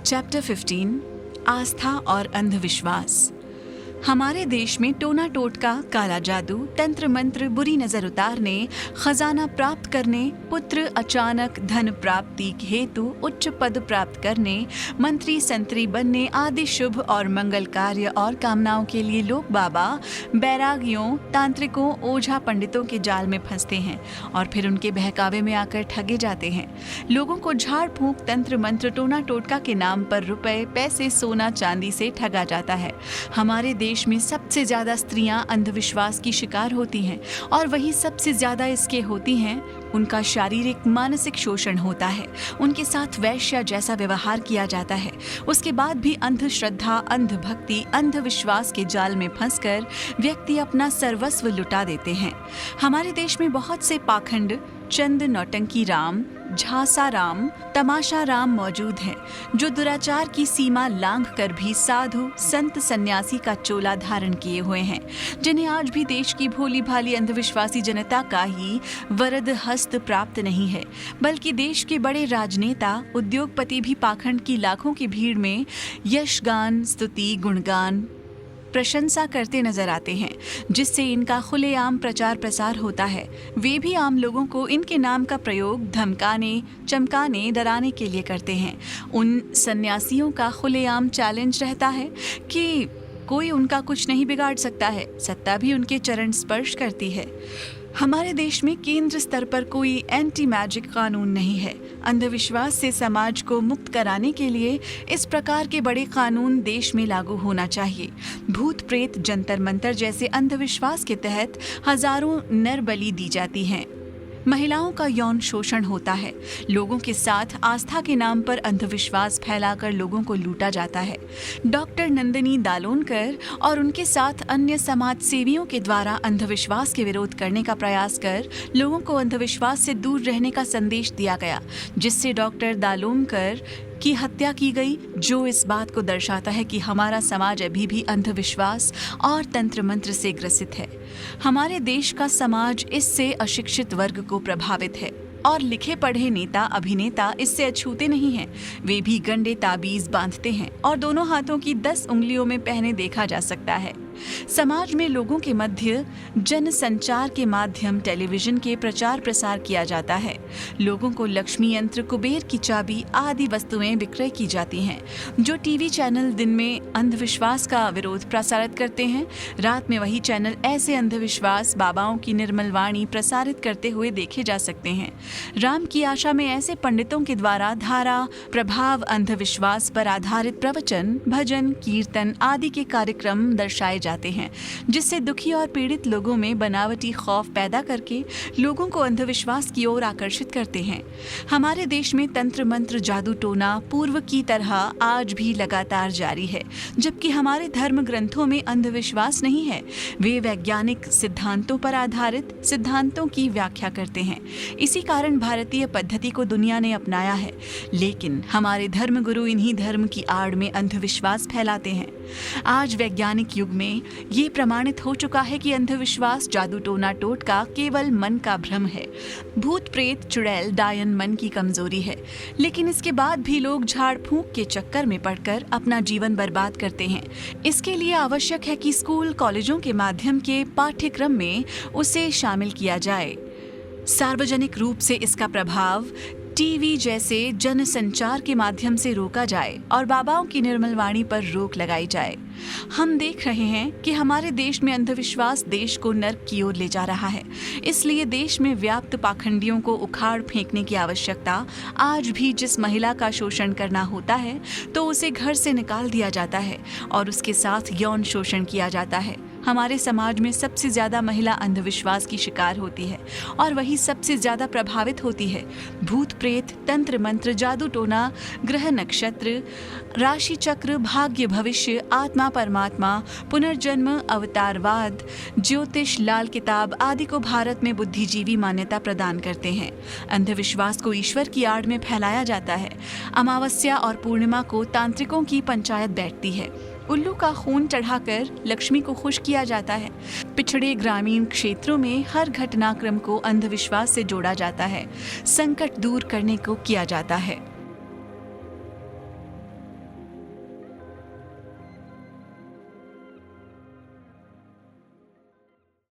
Chapter 15 आस्था और अंधविश्वास। हमारे देश में टोना टोटका, काला जादू, तंत्र मंत्र, बुरी नजर उतारने, खजाना प्राप्त करने, पुत्र अचानक धन प्राप्ति हेतु उच्च पद प्राप्त करने, मंत्री संतरी बनने आदि शुभ और मंगल कार्य और कामनाओं के लिए लोग बाबा, बैरागियों, तांत्रिकों, ओझा पंडितों के जाल में फंसते हैं और फिर उनके बहकावे में आकर ठगे जाते हैं। लोगों को झाड़ फूंक, तंत्र मंत्र, टोना टोटका के नाम पर रुपए, पैसे, सोना चांदी से ठगा जाता है। हमारे देश में सबसे ज्यादा स्त्रियां अंधविश्वास की शिकार होती हैं और वही सबसे ज्यादा इसके होती हैं उनका शारीरिक मानसिक शोषण होता है, उनके साथ वैश्य जैसा व्यवहार किया जाता है। उसके बाद भी अंधश्रद्धा, अंधभक्ति, अंधविश्वास के जाल में फंसकर व्यक्ति अपना सर्वस्व लुटा देते हैं। हमारे देश में बहुत से पाखंड, चंद नौटंकी राम, झांसा राम, तमाशा राम मौजूद हैं, जो दुराचार की सीमा लांघ कर भी साधु, संत, सन्यासी का चोला धारण किए हुए हैं, जिन्हें आज भी देश की भोली भाली अंधविश्वासी जनता का ही वरद हस्त प्राप्त नहीं है, बल्कि देश के बड़े राजनेता, उद्योगपति भी पाखंड की लाखों की भीड़ में यशगान, स्तुति, गुणगान, प्रशंसा करते नजर आते हैं, जिससे इनका खुलेआम प्रचार प्रसार होता है। वे भी आम लोगों को इनके नाम का प्रयोग धमकाने, चमकाने, डराने के लिए करते हैं। उन सन्यासियों का खुलेआम चैलेंज रहता है कि कोई उनका कुछ नहीं बिगाड़ सकता है, सत्ता भी उनके चरण स्पर्श करती है। हमारे देश में केंद्र स्तर पर कोई एंटी मैजिक कानून नहीं है। अंधविश्वास से समाज को मुक्त कराने के लिए इस प्रकार के बड़े कानून देश में लागू होना चाहिए। भूत प्रेत, जंतर मंतर जैसे अंधविश्वास के तहत हजारों नर बलि दी जाती हैं। महिलाओं का यौन शोषण होता है। लोगों के साथ आस्था के नाम पर अंधविश्वास फैलाकर लोगों को लूटा जाता है। डॉक्टर नंदिनी दालोनकर और उनके साथ अन्य समाज सेवियों के द्वारा अंधविश्वास के विरोध करने का प्रयास कर लोगों को अंधविश्वास से दूर रहने का संदेश दिया गया, जिससे डॉक्टर दालोनकर की हत्या की गई, जो इस बात को दर्शाता है कि हमारा समाज अभी भी अंधविश्वास और तंत्र मंत्र से ग्रसित है। हमारे देश का समाज इससे अशिक्षित वर्ग को प्रभावित है और लिखे पढ़े नेता, अभिनेता इससे अछूते नहीं हैं। वे भी गंडे ताबीज बांधते हैं और दोनों हाथों की 10 उंगलियों में पहने देखा जा सकता है। समाज में लोगों के मध्य जन संचार के माध्यम टेलीविजन के प्रचार प्रसार किया जाता है। लोगों को लक्ष्मी यंत्र, कुबेर की चाबी आदि वस्तुएं विक्रय की जाती हैं। जो टीवी चैनल दिन में अंधविश्वास का विरोध प्रसारित करते हैं, रात में वही चैनल ऐसे अंधविश्वास, बाबाओं की निर्मल वाणी प्रसारित करते हुए देखे जा सकते हैं। राम की आशा में ऐसे पंडितों के द्वारा धारा, प्रभाव, अंधविश्वास पर आधारित प्रवचन, भजन, कीर्तन आदि के कार्यक्रम दर्शाए जाते हैं, जिससे दुखी और पीड़ित लोगों में बनावटी खौफ पैदा करके लोगों को अंधविश्वास की ओर आकर्षित करते हैं। हमारे देश में तंत्र मंत्र, जादू टोना पूर्व की तरह आज भी लगातार जारी है, जबकि हमारे धर्म ग्रंथों में अंधविश्वास नहीं है। वे वैज्ञानिक सिद्धांतों पर आधारित सिद्धांतों की व्याख्या करते हैं। इसी कारण भारतीय पद्धति को दुनिया ने अपनाया है, लेकिन हमारे धर्मगुरु इन्हीं धर्म की आड़ में अंधविश्वास फैलाते हैं। आज वैज्ञानिक युग में ये प्रमाणित हो चुका है कि अंधविश्वास, जादू टोना टोटका केवल मन का भ्रम है। भूत प्रेत, चुड़ैल, डायन मन की कमजोरी है, लेकिन इसके बाद भी लोग झाड़ फूंक के चक्कर में पड़कर अपना जीवन बर्बाद करते हैं। इसके लिए आवश्यक है कि स्कूल, कॉलेजों के माध्यम के पाठ्यक्रम में उसे शामिल किया जाए। सार्वजनिक रूप से इसका प्रभाव टीवी जैसे जन संचार के माध्यम से रोका जाए और बाबाओं की निर्मल वाणी पर रोक लगाई जाए। हम देख रहे हैं कि हमारे देश में अंधविश्वास देश को नर्क की ओर ले जा रहा है। इसलिए देश में व्याप्त पाखंडियों को उखाड़ फेंकने की आवश्यकता। आज भी जिस महिला का शोषण करना होता है तो उसे घर से निकाल दिया जाता है और उसके साथ यौन शोषण किया जाता है। हमारे समाज में सबसे ज्यादा महिला अंधविश्वास की शिकार होती है और वही सबसे ज्यादा प्रभावित होती है। भूत प्रेत, तंत्र मंत्र, जादू टोना, ग्रह नक्षत्र, राशि चक्र, भाग्य, भविष्य, आत्मा परमात्मा, पुनर्जन्म, अवतारवाद, ज्योतिष, लाल किताब आदि को भारत में बुद्धिजीवी मान्यता प्रदान करते हैं। अंधविश्वास को ईश्वर की आड़ में फैलाया जाता है। अमावस्या और पूर्णिमा को तांत्रिकों की पंचायत बैठती है। उल्लू का खून चढ़ाकर लक्ष्मी को खुश किया जाता है। पिछड़े ग्रामीण क्षेत्रों में हर घटनाक्रम को अंधविश्वास से जोड़ा जाता है। संकट दूर करने को किया जाता है।